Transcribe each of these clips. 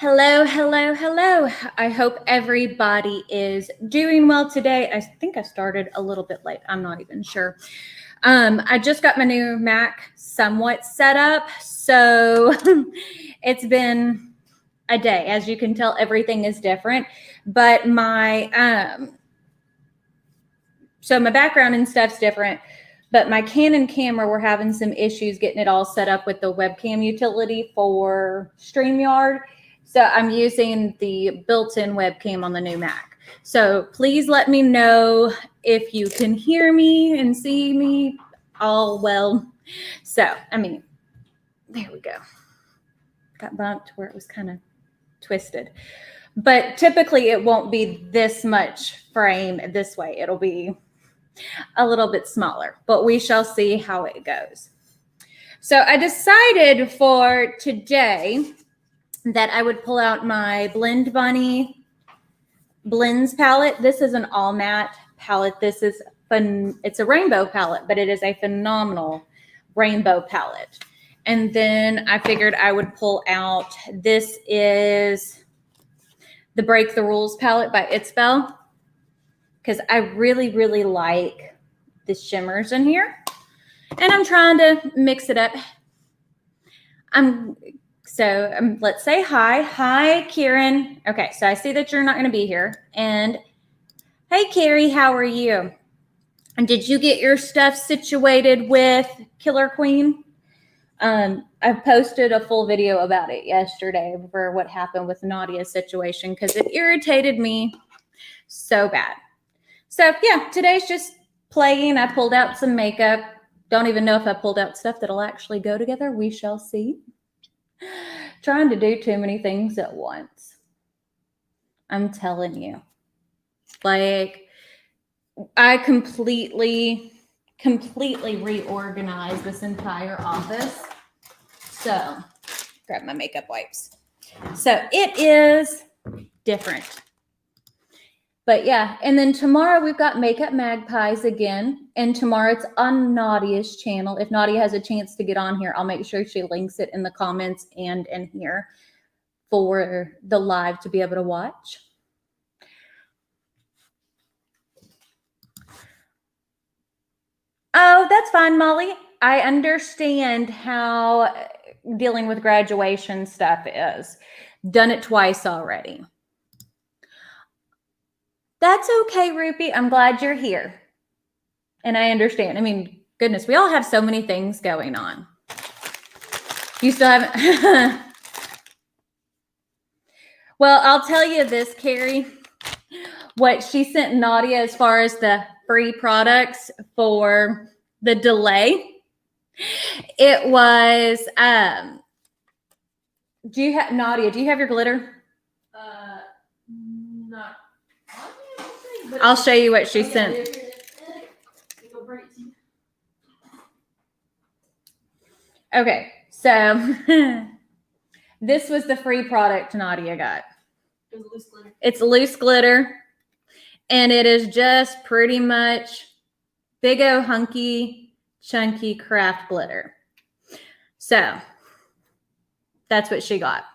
Hello, hello, hello. I hope everybody is doing well today. I think I started a little bit late. I'm not even sure. I just got my new Mac somewhat set up, so it's been a day. As you can tell, everything is different, but my background and stuff's different, but my Canon camera, we're having some issues getting it all set up with the webcam utility for StreamYard. So I'm using the built-in webcam on the new Mac. So please let me know if you can hear me and see me all well. So, there we go. Got bumped where it was kind of twisted. But typically it won't be this much frame this way. It'll be a little bit smaller, but we shall see how it goes. So I decided for today that I would pull out my Blend Bunny Blends palette. This is an all matte palette. This is fun. It's a rainbow palette, but it is a phenomenal rainbow palette. And then I figured I would pull out, this is the Break the Rules palette by It's Bell, because I really, really like the shimmers in here. And I'm trying to mix it up. Let's say hi. Hi, Kieran. Okay, so I see that you're not going to be here. And hey, Carrie, how are you? And did you get your stuff situated with Killer Queen? I posted a full video about it yesterday for what happened with Nadia's situation because it irritated me so bad. So yeah, today's just playing. I pulled out some makeup. Don't even know if I pulled out stuff that'll actually go together. We shall see. Trying to do too many things at once. I'm telling you. Like, I completely reorganized this entire office. So, grab my makeup wipes. So, it is different. But yeah, and then tomorrow we've got Makeup Magpies again. And tomorrow it's on Nadia's channel. If Nadia has a chance to get on here, I'll make sure she links it in the comments and in here for the live to be able to watch. Oh, that's fine, Molly. I understand how dealing with graduation stuff is. Done it twice already. That's okay, Rupi. I'm glad you're here. And I understand. I mean, goodness, we all have so many things going on. You still haven't. Well, I'll tell you this, Carrie. What she sent Nadia as far as the free products for the delay, it was, Nadia, do you have your glitter? Not. I'll show you what she sent. Okay, so this was the free product Nadia got. It was loose glitter. It's loose glitter, and it is just pretty much big old hunky, chunky craft glitter. So that's what she got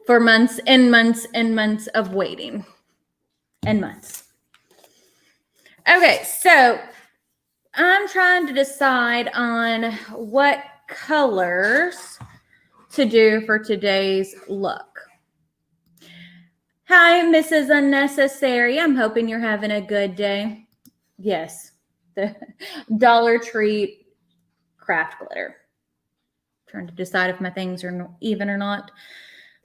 for months and months and months of waiting and months. Okay, so I'm trying to decide on what colors to do for today's look. Hi, Mrs. Unnecessary. I'm hoping you're having a good day. Yes, the Dollar Tree craft glitter. Trying to decide if my things are even or not.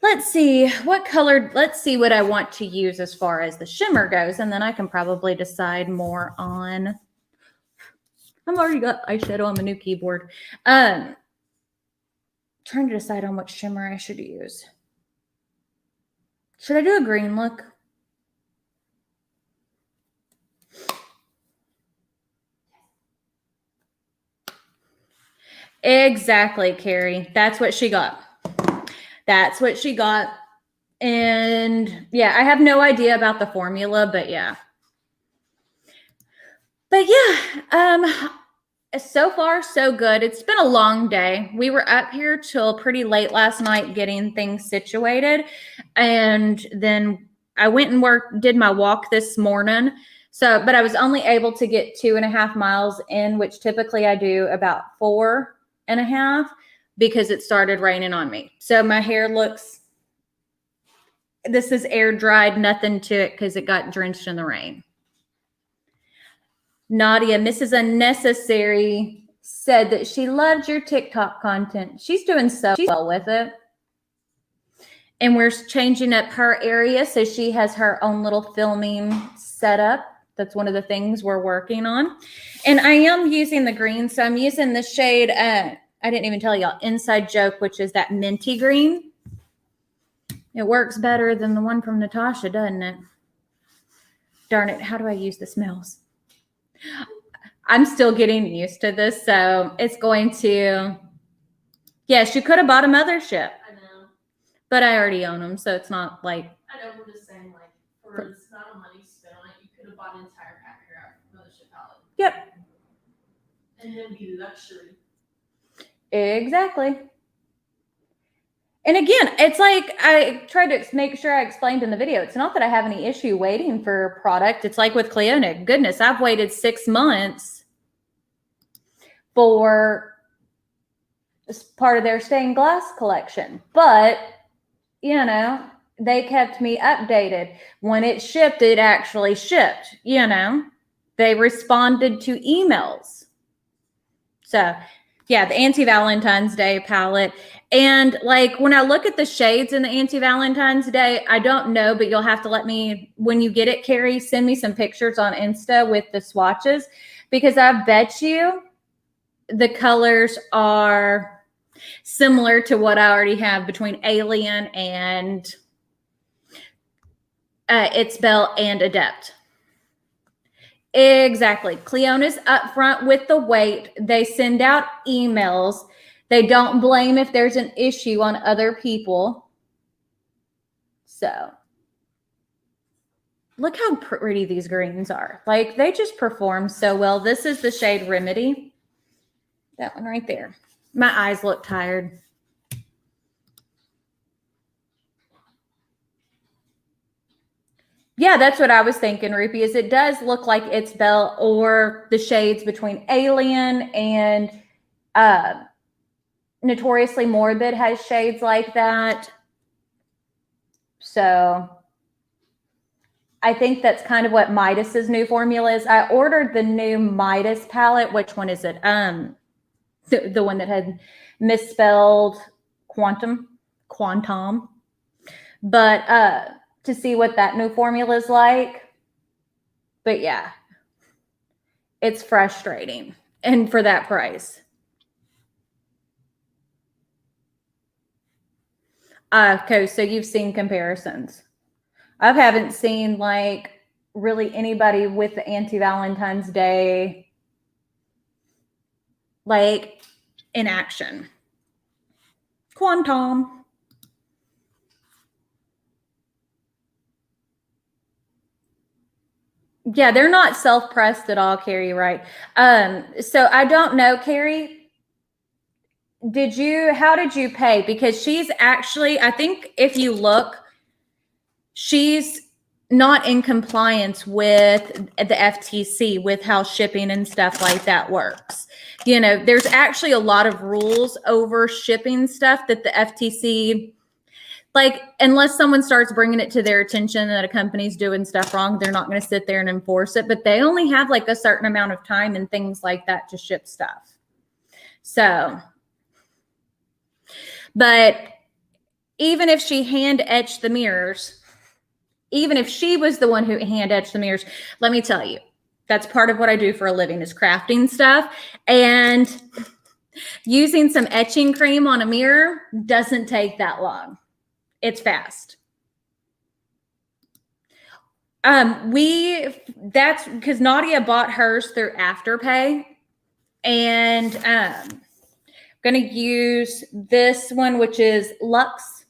Let's see what color, let's see what I want to use as far as the shimmer goes, and then I can probably decide more on, I've already got eyeshadow on my new keyboard. Trying to decide on what shimmer I should use. Should I do a green look? Exactly, Carrie. That's what she got. That's what she got. And yeah, I have no idea about the formula, but yeah. But yeah, So far, so good. It's been a long day. We were up here till pretty late last night getting things situated. And then I went and did my walk this morning. But I was only able to get 2.5 miles in, which typically I do about 4.5 because it started raining on me. So my hair this is air dried, nothing to it because it got drenched in the rain. Nadia, Mrs. Unnecessary, said that she loved your TikTok content. She's doing so well with it. And we're changing up her area so she has her own little filming setup. That's one of the things we're working on. And I am using the green. So I'm using the shade, I didn't even tell y'all, Inside Joke, which is that minty green. It works better than the one from Natasha, doesn't it? Darn it, how do I use this mouse? I'm still getting used to this, so it's going to, yes, you could have bought a mothership. I know. But I already own them, so it's not like. I know, we're just saying, like, for it's not a money spent on it, you could have bought an entire pack of your mothership palette. Yep. And then be luxury. Exactly. And again, it's like I tried to make sure I explained in the video. It's not that I have any issue waiting for product. It's like with Cleonic. Goodness, I've waited 6 months for part of their stained glass collection. But, you know, they kept me updated. When it shipped, it actually shipped, you know. They responded to emails. So, yeah, the anti-Valentine's Day palette. And like when I look at the shades in the anti-Valentine's Day, I don't know, but you'll have to let me, when you get it, Carrie, send me some pictures on Insta with the swatches, because I bet you the colors are similar to what I already have between Alien and It's Belle and Adept. Exactly. Cleona's upfront with the wait. They send out emails. They don't blame if there's an issue on other people. So, look how pretty these greens are. Like, they just perform so well. This is the shade Remedy. That one right there. My eyes look tired. Yeah, that's what I was thinking, Rupi, is it does look like It's Belle or the shades between Alien and Notoriously Morbid has shades like that. So I think that's kind of what Midas's new formula is. I ordered the new Midas palette. Which one is it? The one that had misspelled quantum. But to see what that new formula is like. But yeah, it's frustrating. And for that price. Okay, so you've seen comparisons. I haven't seen like really anybody with the anti-Valentine's Day like in action. Quantum. Yeah, they're not self-pressed at all, Carrie, right? So I don't know, Carrie. How did you pay? Because she's actually, I think if you look, she's not in compliance with the FTC with how shipping and stuff like that works. You know, there's actually a lot of rules over shipping stuff that the FTC, like, unless someone starts bringing it to their attention that a company's doing stuff wrong, they're not going to sit there and enforce it. But they only have like a certain amount of time and things like that to ship stuff. So, but even if she hand etched the mirrors, even if she was the one who hand etched the mirrors, let me tell you, that's part of what I do for a living is crafting stuff. And using some etching cream on a mirror doesn't take that long. It's fast. That's because Nadia bought hers through Afterpay. And I'm going to use this one, which is Luxe.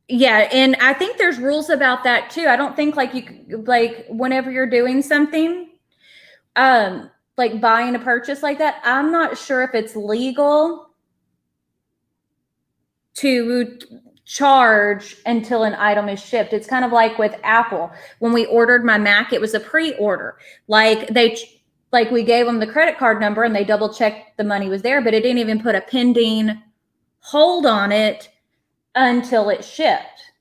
Yeah, and I think there's rules about that too. I don't think like whenever you're doing something, like buying a purchase like that, I'm not sure if it's legal to charge until an item is shipped. It's kind of like with Apple. When we ordered my Mac, it was a pre-order. Like we gave them the credit card number and they double checked the money was there, but it didn't even put a pending hold on it until it shipped.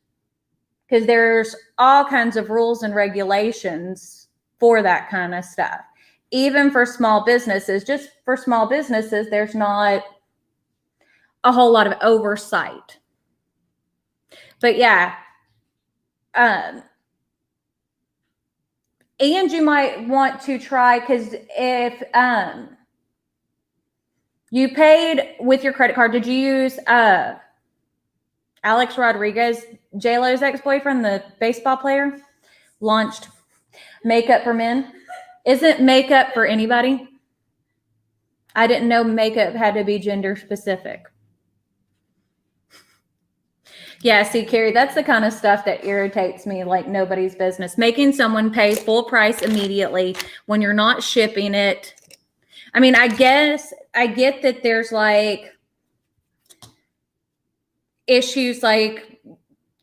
Because there's all kinds of rules and regulations for that kind of stuff. Even for small businesses, just for small businesses, there's not a whole lot of oversight. But yeah, and you might want to try, because if you paid with your credit card, did you use Alex Rodriguez, J-Lo's ex-boyfriend, the baseball player, launched makeup for men? Isn't makeup for anybody? I didn't know makeup had to be gender specific. Yeah, see, Carrie, that's the kind of stuff that irritates me like nobody's business. Making someone pay full price immediately when you're not shipping it. I mean, I guess I get that there's like issues like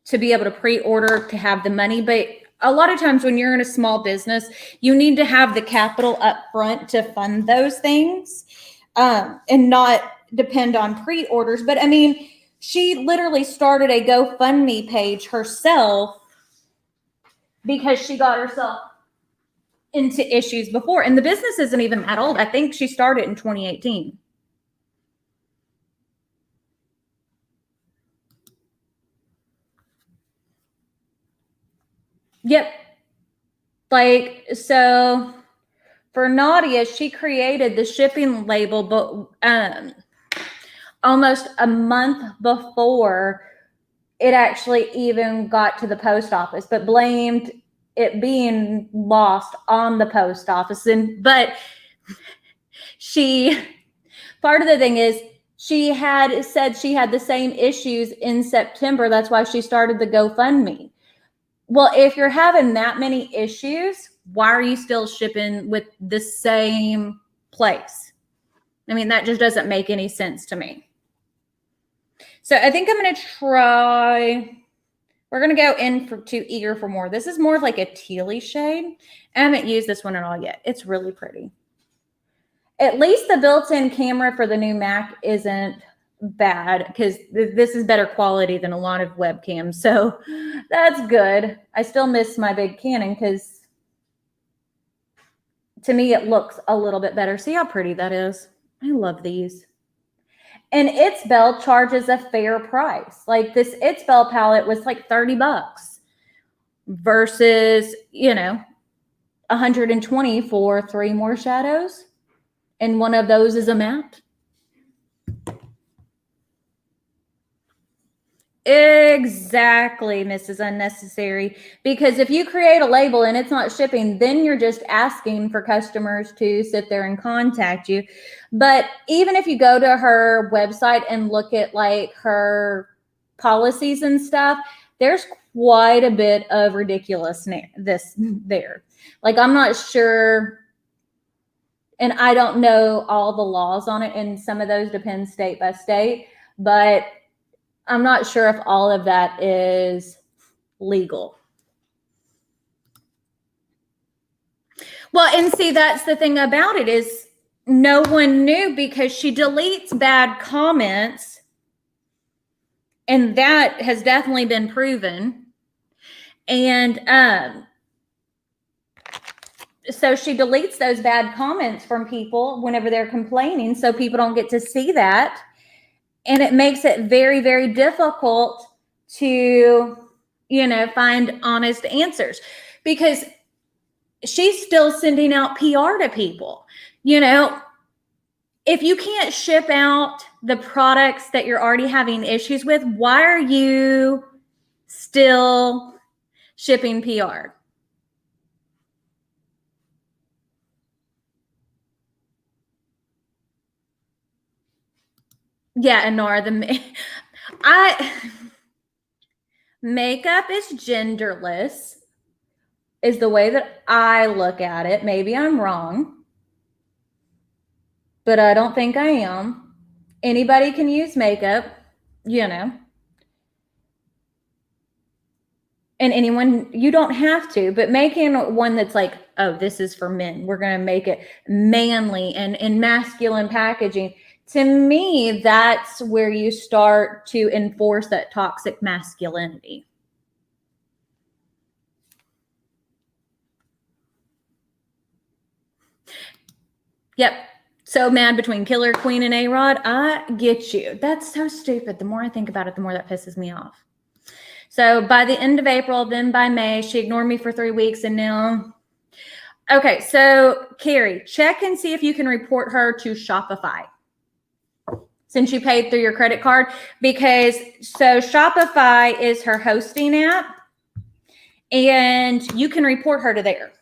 to be able to pre-order to have the money, but a lot of times when you're in a small business, you need to have the capital up front to fund those things, and not depend on pre-orders. But I mean, she literally started a GoFundMe page herself because she got herself into issues before. And the business isn't even that old. I think she started in 2018. Yep. Like, so for Nadia, she created the shipping label, but almost a month before it actually even got to the post office, but blamed it being lost on the post office. But part of the thing is, she had said she had the same issues in September. That's why she started the GoFundMe. Well, if you're having that many issues, why are you still shipping with the same place? I mean, that just doesn't make any sense to me. So I think I'm going to try. We're going to go in to Eager for More. This is more of like a tealy shade. I haven't used this one at all yet. It's really pretty. At least the built-in camera for the new Mac isn't bad, because this is better quality than a lot of webcams. So that's good. I still miss my big Canon because to me it looks a little bit better. See how pretty that is? I love these. And It's Bell charges a fair price. Like this It's Bell palette was like $30 versus, 120 for 3 more shadows. And one of those is a matte. Exactly, Mrs. Unnecessary. Because if you create a label and it's not shipping, then you're just asking for customers to sit there and contact you. But even if you go to her website and look at like her policies and stuff, there's quite a bit of ridiculousness there. Like, I'm not sure, and I don't know all the laws on it, and some of those depend state by state, but I'm not sure if all of that is legal. Well, and see, that's the thing about it, is no one knew, because she deletes bad comments, and that has definitely been proven. And so she deletes those bad comments from people whenever they're complaining, so people don't get to see that. And it makes it very, very difficult to, find honest answers, because she's still sending out PR to people. If you can't ship out the products that you're already having issues with, why are you still shipping PR? Yeah, and Nora, Makeup is genderless, is the way that I look at it. Maybe I'm wrong, but I don't think I am. Anybody can use makeup, you know. And anyone, you don't have to, but making one that's like, oh, this is for men. We're going to make it manly and masculine packaging. To me, that's where you start to enforce that toxic masculinity. Yep. So mad between Killer Queen and A-Rod. I get you. That's so stupid. The more I think about it, the more that pisses me off. So by the end of April, then by May, she ignored me for 3 weeks, and now. Okay, so Carrie, check and see if you can report her to Shopify since you paid through your credit card, because so Shopify is her hosting app, and you can report her to there.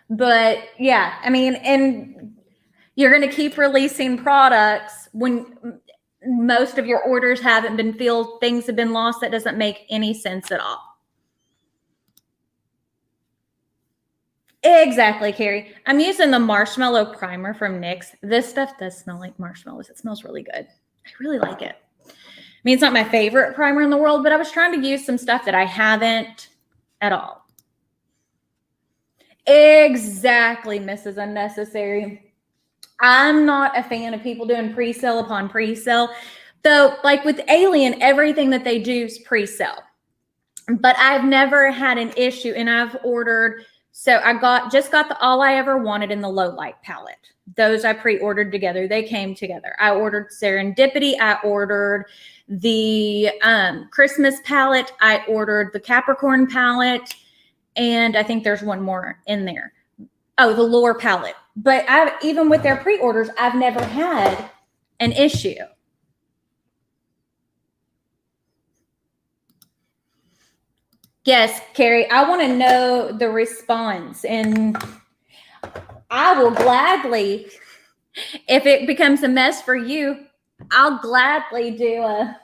But yeah, I mean, and you're going to keep releasing products when most of your orders haven't been filled, things have been lost. That doesn't make any sense at all. Exactly, Carrie. I'm using the marshmallow primer from NYX. This stuff does smell like marshmallows. It smells really good. I really like it. I mean, it's not my favorite primer in the world, but I was trying to use some stuff that I haven't at all. Exactly, Mrs. Unnecessary. I'm not a fan of people doing pre-sale upon pre-sale. Though, like with Alien, everything that they do is pre-sale. But I've never had an issue, and I've ordered. So I just got the All I Ever Wanted in the low light palette. Those I pre-ordered together. They came together. I ordered Serendipity. I ordered the Christmas palette. I ordered the Capricorn palette. And I think there's one more in there. Oh, the Lore palette. But even with their pre-orders, I've never had an issue. Yes, Carrie, I want to know the response, and I will gladly, if it becomes a mess for you, I'll gladly do a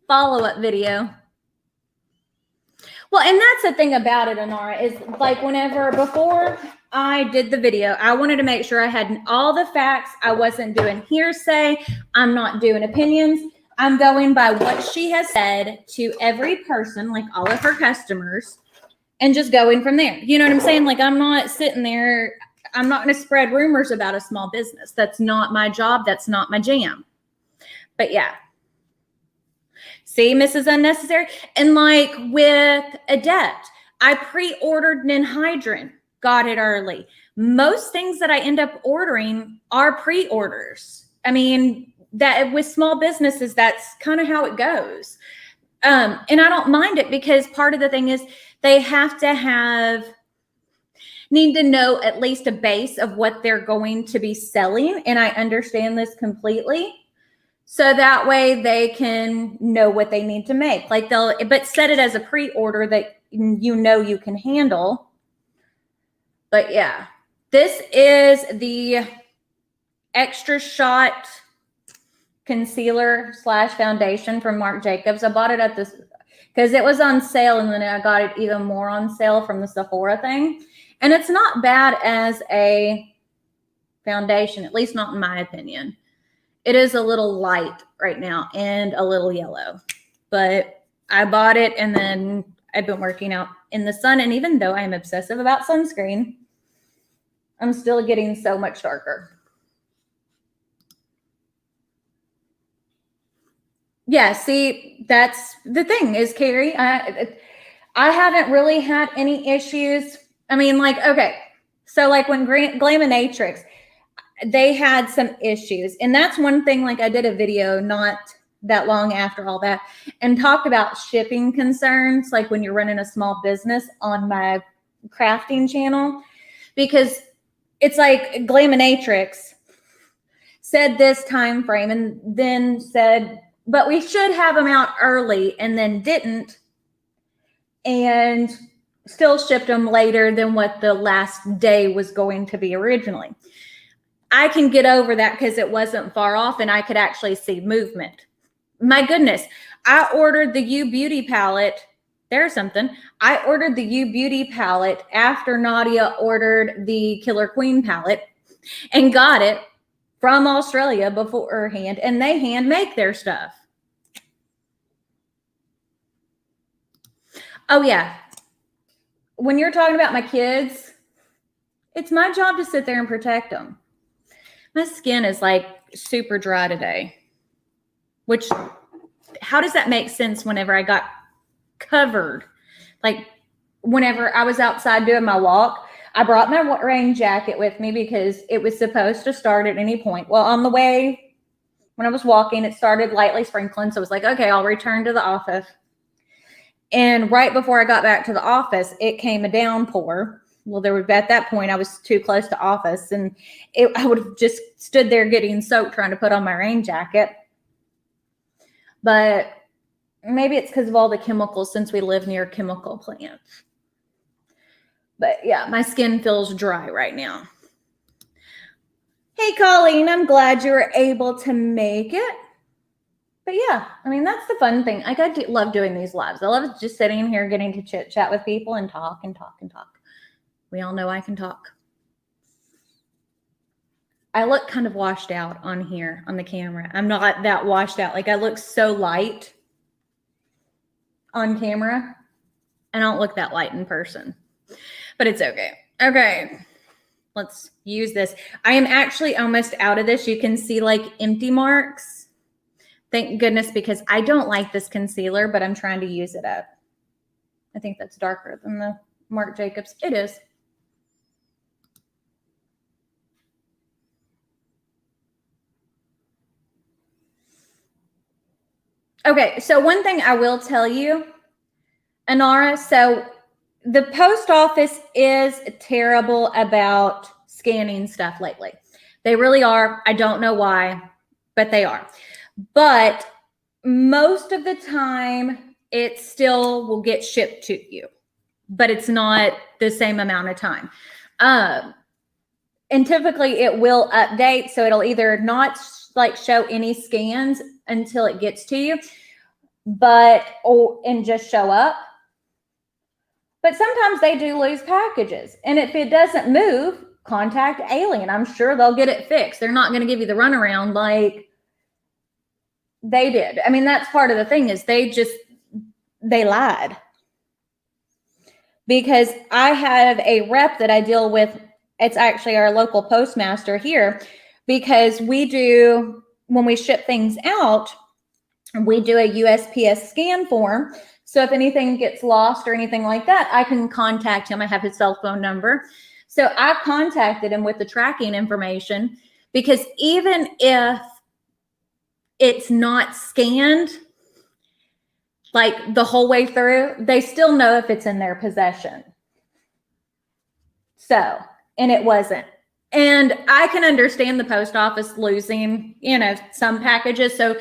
follow-up video. Well, and that's the thing about it, Anara, is like before I did the video, I wanted to make sure I had all the facts. I wasn't doing hearsay. I'm not doing opinions. I'm going by what she has said to every person, like all of her customers, and just going from there. You know what I'm saying? Like, I'm not sitting there. I'm not going to spread rumors about a small business. That's not my job. That's not my jam. But yeah. See, Mrs. Unnecessary? And like with Adept, I pre-ordered Ninhydrin, got it early. Most things that I end up ordering are pre-orders. I mean, that with small businesses, that's kind of how it goes. And I don't mind it, because part of the thing is they have to need to know at least a base of what they're going to be selling. And I understand this completely. So that way they can know what they need to make. Like but set it as a pre-order that you can handle. But yeah, this is the Extra Shot concealer / foundation from Marc Jacobs. I bought it at this because it was on sale, and then I got it even more on sale from the Sephora thing. And it's not bad as a foundation, at least not in my opinion. It is a little light right now and a little yellow, but I bought it, and then I've been working out in the sun. And even though I'm obsessive about sunscreen, I'm still getting so much darker. Yeah, see, that's the thing is, Carrie, I haven't really had any issues. I mean, like, okay, so like when Glaminatrix, they had some issues. And that's one thing, like I did a video not that long after all that and talked about shipping concerns, like when you're running a small business on my crafting channel, because it's like Glaminatrix said this time frame and then said, but we should have them out early, and then didn't, and still shipped them later than what the last day was going to be originally. I can get over that because it wasn't far off and I could actually see movement. My goodness, I ordered the U Beauty palette. There's something. I ordered the U Beauty palette after Nadia ordered the Killer Queen palette and got it from Australia beforehand, and they hand make their stuff. Oh, yeah. When you're talking about my kids, it's my job to sit there and protect them. My skin is like super dry today, which, how does that make sense whenever I got covered? Like whenever I was outside doing my walk, I brought my rain jacket with me because it was supposed to start at any point. Well, on the way, when I was walking, it started lightly sprinkling. So I was like, okay, I'll return to the office. And right before I got back to the office, it came a downpour. Well, there was, at that point, I was too close to office, and I would have just stood there getting soaked trying to put on my rain jacket. But maybe it's because of all the chemicals since we live near chemical plants. But yeah, my skin feels dry right now. Hey, Colleen, I'm glad you were able to make it. But yeah, I mean, that's the fun thing. I love doing these lives. I love just sitting here getting to chit chat with people and talk and talk and talk. We all know I can talk. I look kind of washed out on here on the camera. I'm not that washed out. Like I look so light on camera. I don't look that light in person, but it's okay. Okay, let's use this. I am actually almost out of this. You can see like empty marks. Thank goodness, because I don't like this concealer, but I'm trying to use it up. I think that's darker than the Marc Jacobs. It is. Okay, so one thing I will tell you, Anara, so the post office is terrible about scanning stuff lately. They really are. I don't know why, but they are. But most of the time, it still will get shipped to you, but it's not the same amount of time. And typically it will update. So it'll either not like show any scans until it gets to you, and just show up. But sometimes they do lose packages. And if it doesn't move, contact Alien. I'm sure they'll get it fixed. They're not going to give you the runaround like they did. I mean, that's part of the thing is they lied. Because I have a rep that I deal with. It's actually our local postmaster here, because when we ship things out, we do a USPS scan form. So if anything gets lost or anything like that, I can contact him. I have his cell phone number. So I contacted him with the tracking information, because even if it's not scanned like the whole way through, they still know if it's in their possession. So, and it wasn't. And I can understand the post office losing, some packages. So,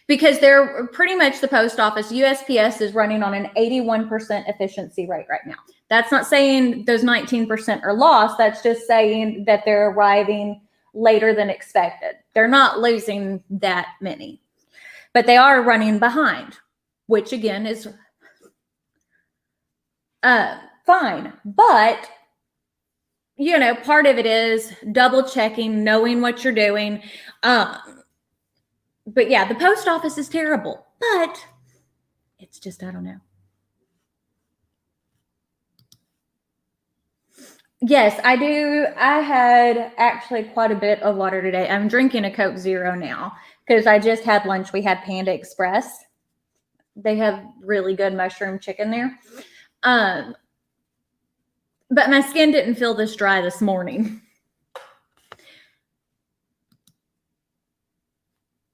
because they're pretty much the post office, USPS is running on an 81% efficiency rate right now. That's not saying those 19% are lost. That's just saying that they're arriving later than expected. They're not losing that many, but they are running behind, which again is fine. But, part of it is double checking, knowing what you're doing. But yeah, the post office is terrible, but it's just, I don't know. Yes, I do. I had actually quite a bit of water today. I'm drinking a Coke Zero now because I just had lunch. We had Panda Express. They have really good mushroom chicken there. But my skin didn't feel this dry this morning.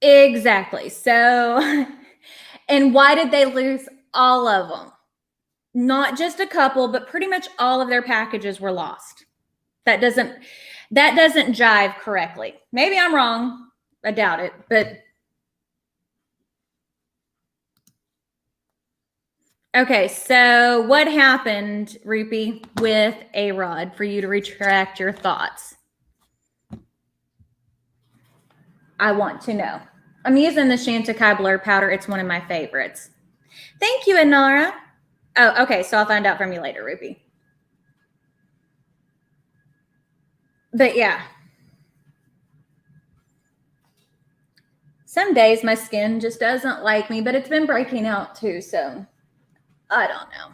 Exactly. So, and why did they lose all of them? Not just a couple, but pretty much all of their packages were lost. That doesn't jive correctly. Maybe I'm wrong. I doubt it, but okay. So what happened, Rupi, with A-Rod for you to retract your thoughts? I want to know. I'm using the Chantecaille Blur powder. It's one of my favorites. Thank you, Inara. Oh, okay. So I'll find out from you later, Ruby. But yeah. Some days my skin just doesn't like me, but it's been breaking out too, so I don't know.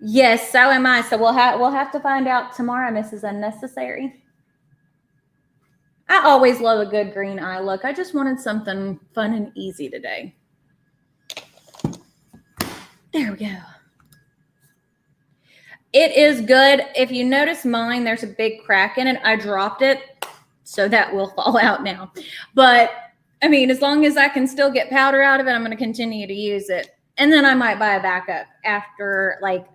Yes, so am I. So we'll have to find out tomorrow, Mrs. Unnecessary. I always love a good green eye look. I just wanted something fun and easy today. There we go. It is good. If you notice mine, there's a big crack in it. I dropped it, so that will fall out now. But, I mean, as long as I can still get powder out of it, I'm going to continue to use it. And then I might buy a backup after, like,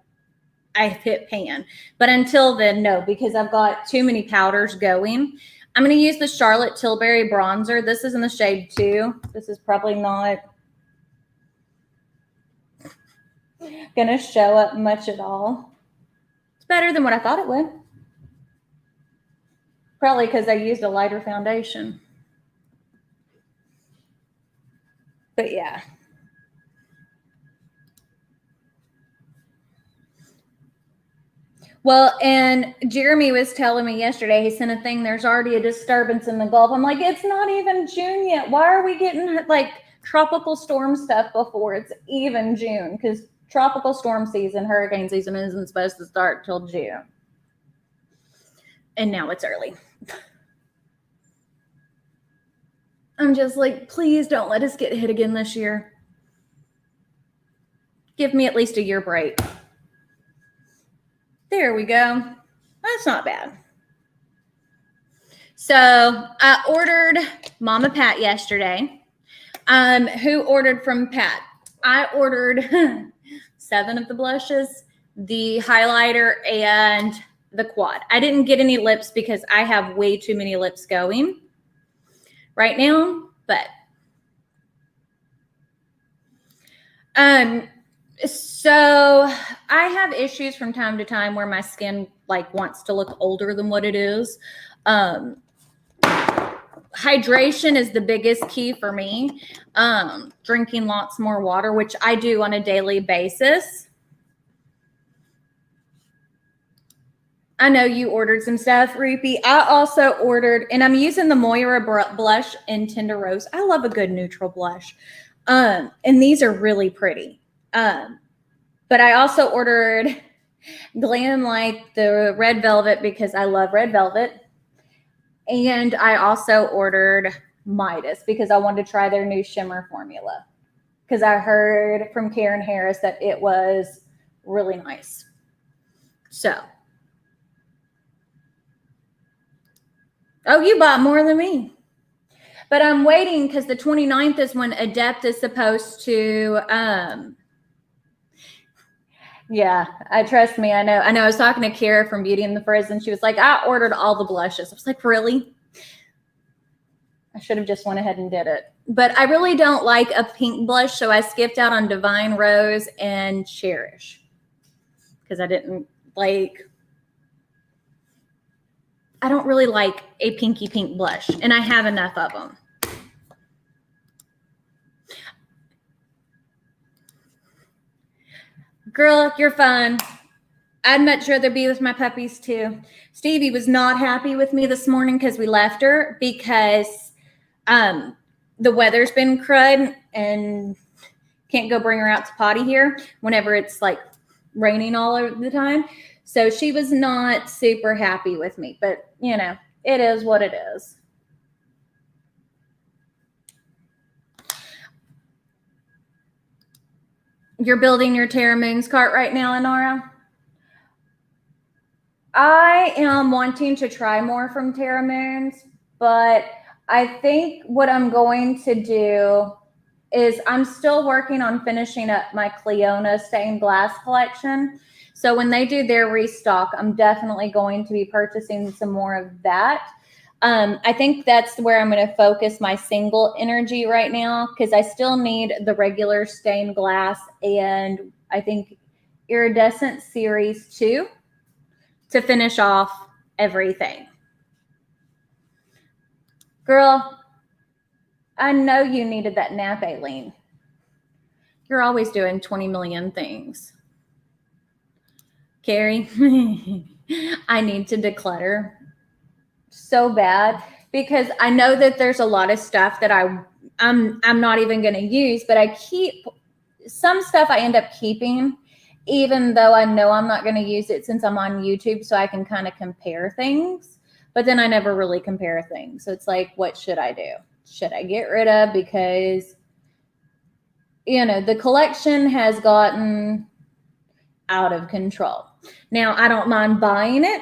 I hit pan. But until then, no, because I've got too many powders going. I'm going to use the Charlotte Tilbury bronzer. This is in the shade 2. This is probably not going to show up much at all. It's better than what I thought it would. Probably because I used a lighter foundation. But yeah. Well, and Jeremy was telling me yesterday, he sent a thing, there's already a disturbance in the Gulf. I'm like, it's not even June yet. Why are we getting like tropical storm stuff before it's even June? Because tropical storm season, hurricane season isn't supposed to start till June. And now it's early. I'm just like, please don't let us get hit again this year. Give me at least a year break. There we go. That's not bad. So I ordered Mama Pat yesterday. Who ordered from Pat? I ordered 7 of the blushes, the highlighter, and the quad. I didn't get any lips because I have way too many lips going right now, but so I have issues from time to time where my skin like wants to look older than what it is. Hydration is the biggest key for me. Drinking lots more water, which I do on a daily basis. I know you ordered some stuff, Rupi. I also ordered, and I'm using the Moira blush in Tender Rose. I love a good neutral blush. And these are really pretty. But I also ordered Glam Light, the red velvet, because I love red velvet. And I also ordered Midas because I wanted to try their new shimmer formula. Because I heard from Karen Harris that it was really nice. So. Oh, you bought more than me. But I'm waiting because the 29th is when Adept is supposed to, yeah, trust me, I know. I was talking to Kara from Beauty and the Frizz, and she was like, I ordered all the blushes. I was like, really? I should have just went ahead and did it. But I really don't like a pink blush, so I skipped out on Divine Rose and Cherish. Because I didn't like, I don't really like a pinky pink blush, and I have enough of them. Girl, you're fun. I'd much rather be with my puppies too. Stevie was not happy with me this morning because we left her because the weather's been crud and can't go bring her out to potty here whenever it's like raining all over the time. So she was not super happy with me, but you know, it is what it is. You're building your Terra Moons cart right now, Inara? I am wanting to try more from Terra Moons, but I think what I'm going to do is I'm still working on finishing up my Cleona stained glass collection. So when they do their restock, I'm definitely going to be purchasing some more of that. I think that's where I'm going to focus my single energy right now because I still need the regular stained glass and I think Iridescent Series 2 to finish off everything. Girl, I know you needed that nap, Aileen. You're always doing 20 million things. Carrie, I need to declutter so bad because I know that there's a lot of stuff that I'm not even going to use, but I keep some stuff I end up keeping, even though I know I'm not going to use it since I'm on YouTube, so I can kind of compare things. But then I never really compare things. So it's like, what should I do? Should I get rid of? Because, the collection has gotten out of control. Now, I don't mind buying it.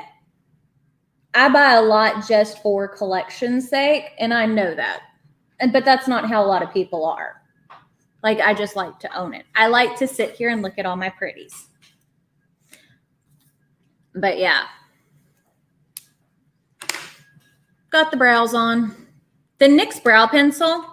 I buy a lot just for collection's sake, and I know that. But that's not how a lot of people are. Like, I just like to own it. I like to sit here and look at all my pretties. But yeah. Got the brows on. The NYX brow pencil,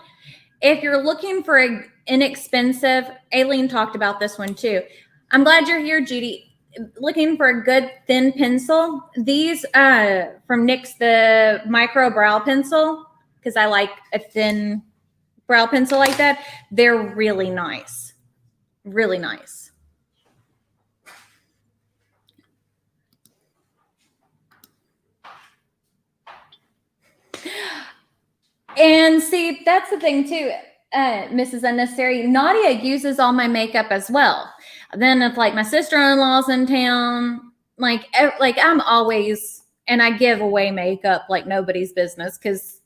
if you're looking for an inexpensive, Aileen talked about this one too. I'm glad you're here, Judy. Looking for a good thin pencil. These from NYX, the micro brow pencil, because I like a thin brow pencil like that. They're really nice. Really nice. And see, that's the thing too, Mrs. Unnecessary. Nadia uses all my makeup as well. Then if like my sister-in-law's in town, like I'm always, and I give away makeup like nobody's business, because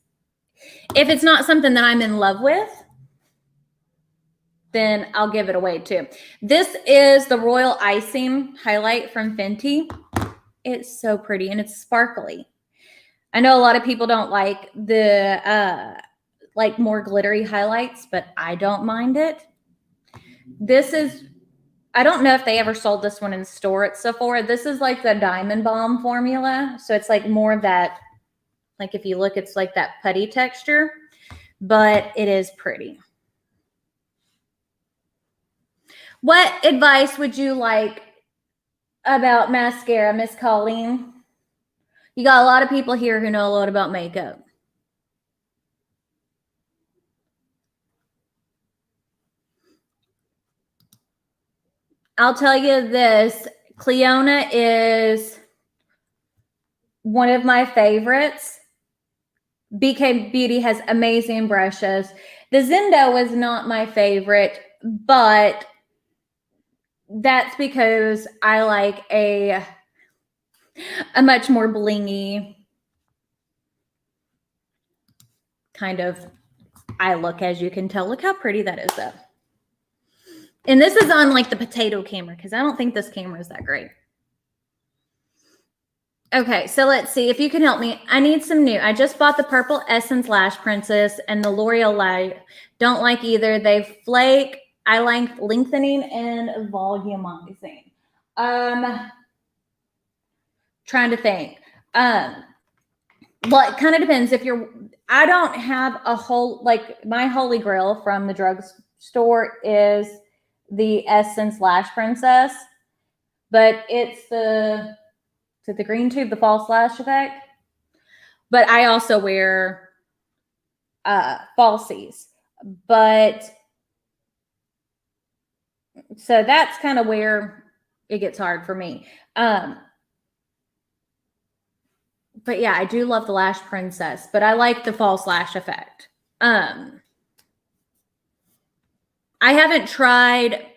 if it's not something that I'm in love with, then I'll give it away too. This is the Royal Icing highlight from Fenty. It's so pretty and it's sparkly. I know a lot of people don't like the like more glittery highlights, but I don't mind it. This is, I don't know if they ever sold this one in store at Sephora. This is like the Diamond Balm formula. So it's like more of that, like if you look, it's like that putty texture, but it is pretty. What advice would you like about mascara, Miss Colleen? You got a lot of people here who know a lot about makeup. I'll tell you this, Cleona is one of my favorites. BK Beauty has amazing brushes. The Zendo is not my favorite, but that's because I like a much more blingy kind of eye look, as you can tell. Look how pretty that is, though. And this is on like the potato camera, because I don't think this camera is that great. Okay, so let's see if you can help me. I need some new. I just bought the Purple Essence Lash Princess and the L'Oreal Light. Don't like either. They flake, eye length lengthening, and volumizing. Trying to think. Well, it kind of depends. If you're, I don't have a whole, like my holy grail from the drugstore is the Essence Lash Princess, but it's the, is it the green tube, the false lash effect? But I also wear falsies. But so that's kind of where it gets hard for me. But yeah, I do love the Lash Princess, but I like the false lash effect. I haven't tried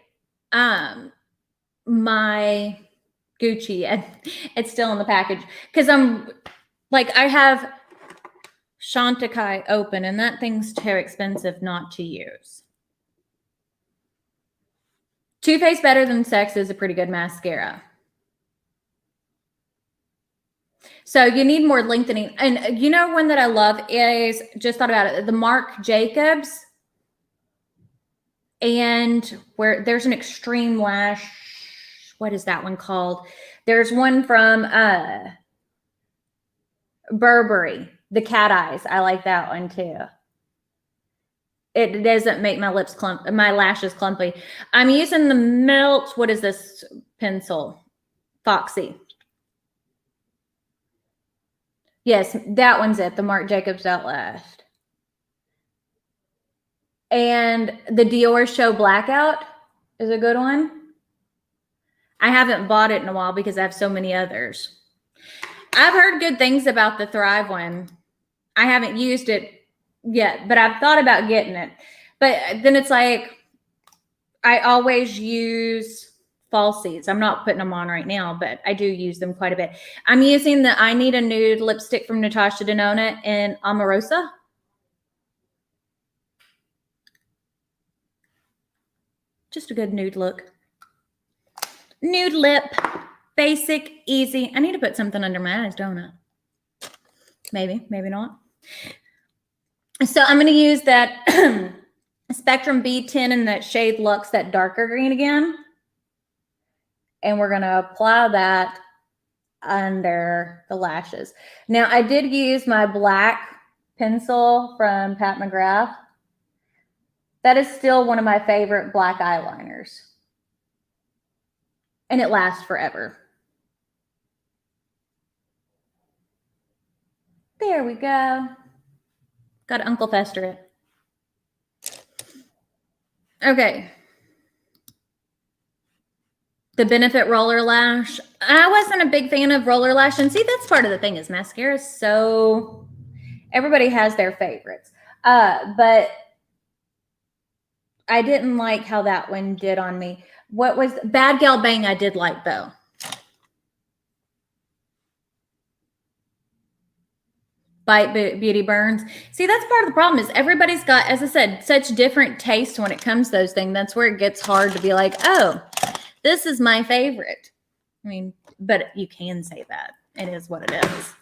my Gucci yet. It's still in the package because I'm like, I have Chantecaille open and that thing's too expensive not to use. Too Faced Better Than Sex is a pretty good mascara. So you need more lengthening. And you know one that I love is, just thought about it, the Marc Jacobs. And where there's an extreme lash, what is that one called? There's one from Burberry, the cat eyes. I like that one too. It doesn't make my lips clump, my lashes clumpy. I'm using the Melt, what is this pencil? Foxy. Yes, that one's it. The Marc Jacobs Outlast. And the Dior Show Blackout is a good one. I haven't bought it in a while because I have so many others. I've heard good things about the Thrive one. I haven't used it yet, but I've thought about getting it. But then it's like, I always use falsies. I'm not putting them on right now, but I do use them quite a bit. I'm using the I Need a Nude lipstick from Natasha Denona in Amorosa. Just a good nude look. Nude lip. Basic, easy. I need to put something under my eyes, don't I? Maybe, maybe not. So I'm going to use that Spectrum B10 in that shade Luxe, that darker green again. And we're going to apply that under the lashes. Now, I did use my black pencil from Pat McGrath. That is still one of my favorite black eyeliners. And it lasts forever. There we go. Got to Uncle Fester it. Okay. The Benefit Roller Lash. I wasn't a big fan of roller lash. And see, that's part of the thing is mascara is so... Everybody has their favorites. But I didn't like how that one did on me. What was... Bad Gal Bang I did like, though. Bite Beauty Burns. See, that's part of the problem is everybody's got, as I said, such different taste when it comes to those things. That's where it gets hard to be like, oh, this is my favorite. I mean, but you can say that. It is what it is.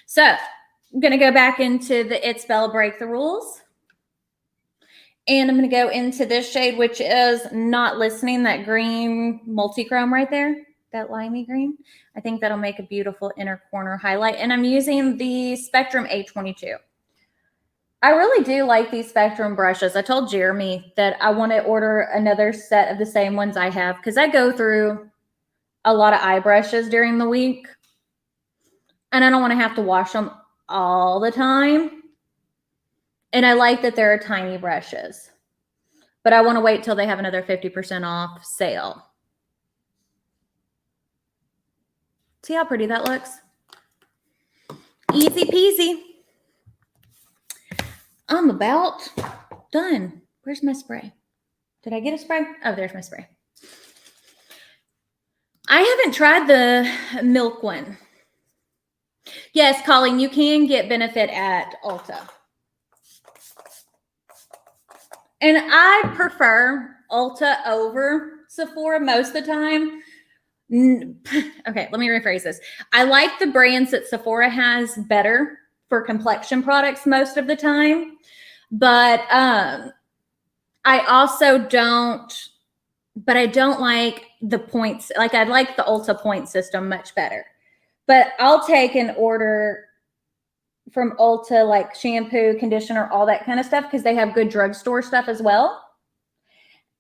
So I'm going to go back into the It's Belle Break the Rules. And I'm going to go into this shade, which is Not Listening, that green multi-chrome right there. That limey green. I think that'll make a beautiful inner corner highlight. And I'm using the Spectrum A22. I really do like these Spectrum brushes. I told Jeremy that I want to order another set of the same ones I have because I go through a lot of eye brushes during the week. And I don't want to have to wash them all the time. And I like that there are tiny brushes. But I want to wait till they have another 50% off sale. See how pretty that looks? Easy peasy. I'm about done. Where's my spray? Did I get a spray? Oh, there's my spray. I haven't tried the milk one. Yes, Colleen, you can get Benefit at Ulta. And I prefer Ulta over Sephora most of the time. Okay, let me rephrase this. I like the brands that Sephora has better for complexion products most of the time. But I also don't, but I don't like the points. Like I like the Ulta point system much better. But I'll take an order from Ulta, like shampoo, conditioner, all that kind of stuff, because they have good drugstore stuff as well.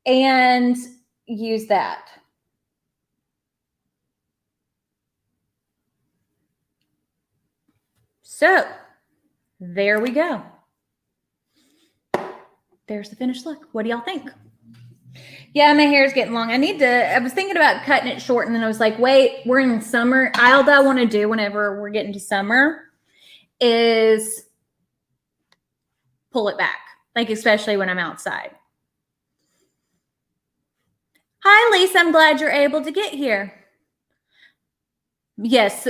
And use that. So there we go. There's the finished look. What do y'all think? Yeah, my hair is getting long. I was thinking about cutting it short, and then I was like, wait, we're in summer. All that I want to do whenever we're getting to summer is pull it back, like especially when I'm outside. Hi, Lisa. I'm glad you're able to get here. Yes,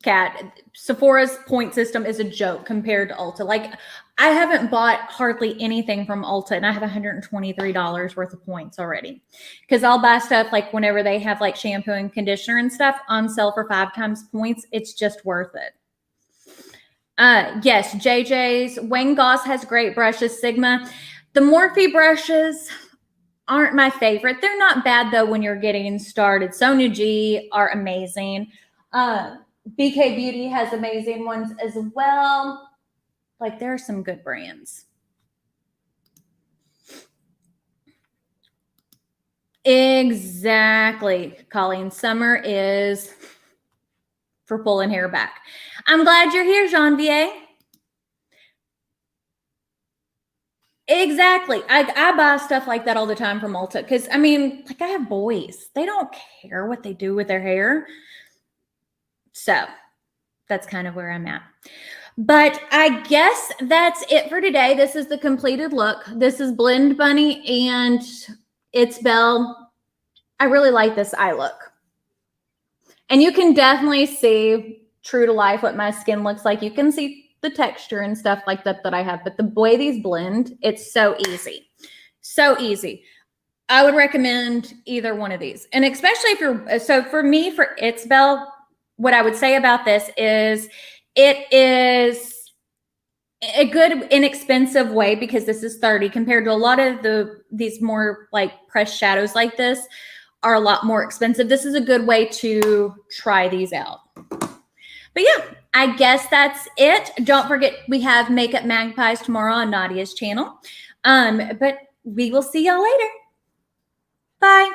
Kat, Sephora's point system is a joke compared to Ulta. Like, I haven't bought hardly anything from Ulta, and I have $123 worth of points already. Because I'll buy stuff like whenever they have like shampoo and conditioner and stuff on sale for 5 times points, it's just worth it. Yes, JJ's. Wayne Goss has great brushes. Sigma. The Morphe brushes aren't my favorite. They're not bad, though, when you're getting started. Sonia G are amazing. BK Beauty has amazing ones as well. Like, there are some good brands. Exactly, Colleen. Summer is for pulling hair back. I'm glad you're here, Janvier. Exactly. I buy stuff like that all the time from Ulta because, I mean, like I have boys. They don't care what they do with their hair. So that's kind of where I'm at. But I guess that's it for today. This is the completed look. This is Blend Bunny and It's Belle. I really like this eye look. And you can definitely see true to life what my skin looks like. You can see the texture and stuff like that I have. But the way these blend, it's so easy. So easy. I would recommend either one of these. And especially if you're, so for me, for It's Belle, what I would say about this is it is a good inexpensive way because this is 30 compared to a lot of these more like pressed shadows like this are a lot more expensive. This is a good way to try these out. But yeah, I guess that's it. Don't forget, we have Makeup Magpies tomorrow on Nadia's channel. But we will see y'all later. Bye.